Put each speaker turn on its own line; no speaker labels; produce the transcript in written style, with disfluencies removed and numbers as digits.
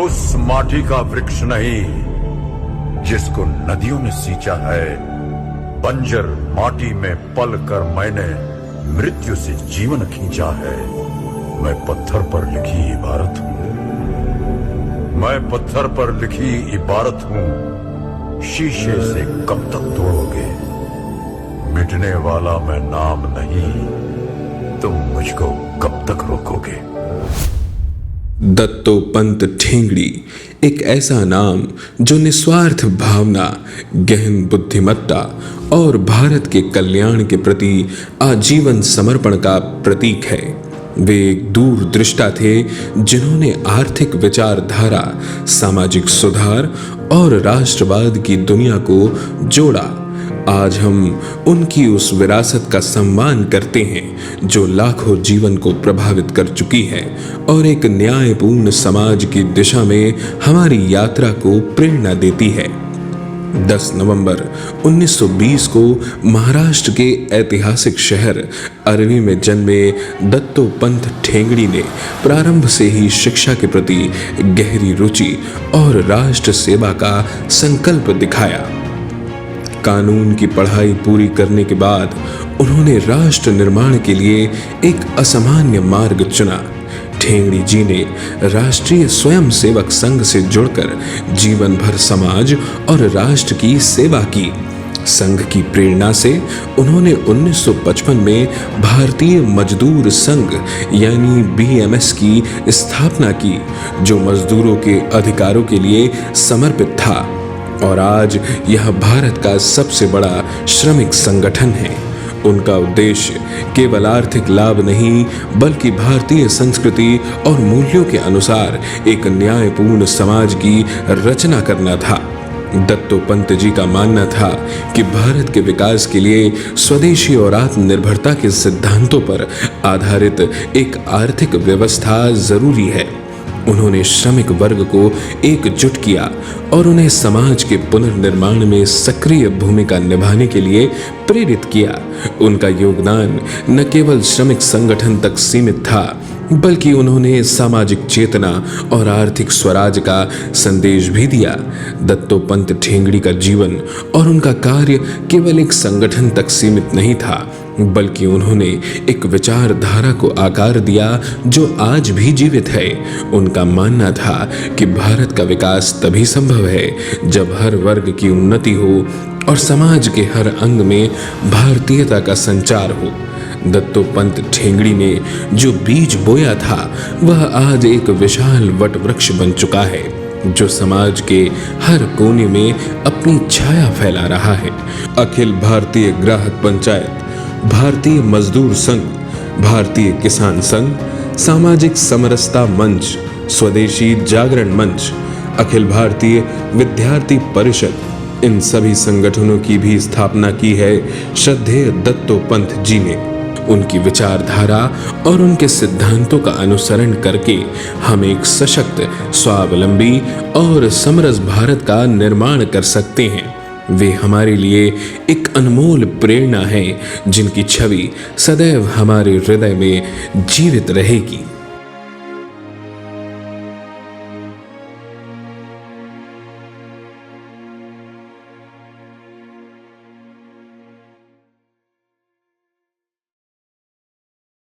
उस माटी का वृक्ष नहीं जिसको नदियों ने सींचा है। बंजर माटी में पल कर मैंने मृत्यु से जीवन खींचा है। मैं पत्थर पर लिखी इबारत हूं। मैं पत्थर पर लिखी इबारत हूं। शीशे से कब तक तोड़ोगे? मिटने वाला मैं नाम नहीं, तुम मुझको कब तक रोकोगे?
दत्तोपंत ठेंगड़ी एक ऐसा नाम जो निस्वार्थ भावना, गहन बुद्धिमत्ता और भारत के कल्याण के प्रति आजीवन समर्पण का प्रतीक है। वे एक दूरदृष्टा थे जिन्होंने आर्थिक विचारधारा, सामाजिक सुधार और राष्ट्रवाद की दुनिया को जोड़ा। आज हम उनकी उस विरासत का सम्मान करते हैं जो लाखों जीवन को प्रभावित कर चुकी है और एक न्यायपूर्ण समाज की दिशा में हमारी यात्रा को प्रेरणा देती है। 10 नवंबर 1920 को महाराष्ट्र के ऐतिहासिक शहर अरवी में जन्मे दत्तोपंत ठेंगड़ी ने प्रारंभ से ही शिक्षा के प्रति गहरी रुचि और राष्ट्र सेवा का संकल्प दिखाया। कानून की पढ़ाई पूरी करने के बाद उन्होंने राष्ट्र निर्माण के लिए एक असामान्य मार्ग चुना। ठेंगड़ी जी ने राष्ट्रीय स्वयंसेवक संघ से जुड़कर जीवन भर समाज और राष्ट्र की सेवा की। संघ की प्रेरणा से उन्होंने 1955 में भारतीय मजदूर संघ यानी बीएमएस की स्थापना की, जो मजदूरों के अधिकारों के लिए समर्पित था और आज यह भारत का सबसे बड़ा श्रमिक संगठन है। उनका उद्देश्य केवल आर्थिक लाभ नहीं बल्कि भारतीय संस्कृति और मूल्यों के अनुसार एक न्यायपूर्ण समाज की रचना करना था। दत्तोपंत जी का मानना था कि भारत के विकास के लिए स्वदेशी और आत्मनिर्भरता के सिद्धांतों पर आधारित एक आर्थिक व्यवस्था जरूरी है। उन्होंने श्रमिक वर्ग को एकजुट किया और उन्हें समाज के पुनर्निर्माण में सक्रिय भूमिका निभाने के लिए प्रेरित किया। उनका योगदान न केवल श्रमिक संगठन तक सीमित था बल्कि उन्होंने सामाजिक चेतना और आर्थिक स्वराज का संदेश भी दिया। दत्तोपंत ठेंगड़ी का जीवन और उनका कार्य केवल एक संगठन तक सीमित नहीं था बल्कि उन्होंने एक विचारधारा को आकार दिया जो आज भी जीवित है। उनका मानना था कि भारत का विकास तभी संभव है जब हर वर्ग की उन्नति हो और समाज के हर अंग में भारतीयता का संचार हो। दत्तोपंत ठेंगड़ी ने जो बीज बोया था वह आज एक विशाल वट वृक्ष बन चुका है जो समाज के हर कोने में अपनी छाया फैला रहा है। अखिल भारतीय ग्राहक पंचायत, भारतीय मजदूर संघ, भारतीय किसान संघ, सामाजिक समरसता मंच, स्वदेशी जागरण मंच, अखिल भारतीय विद्यार्थी परिषद, इन सभी संगठनों की भी स्थापना की है श्रद्धेय दत्तोपंत जी ने। उनकी विचारधारा और उनके सिद्धांतों का अनुसरण करके हम एक सशक्त, स्वावलंबी और समरस भारत का निर्माण कर सकते हैं। वे हमारे लिए एक अनमोल प्रेरणा है जिनकी छवि सदैव हमारे हृदय में जीवित रहेगी।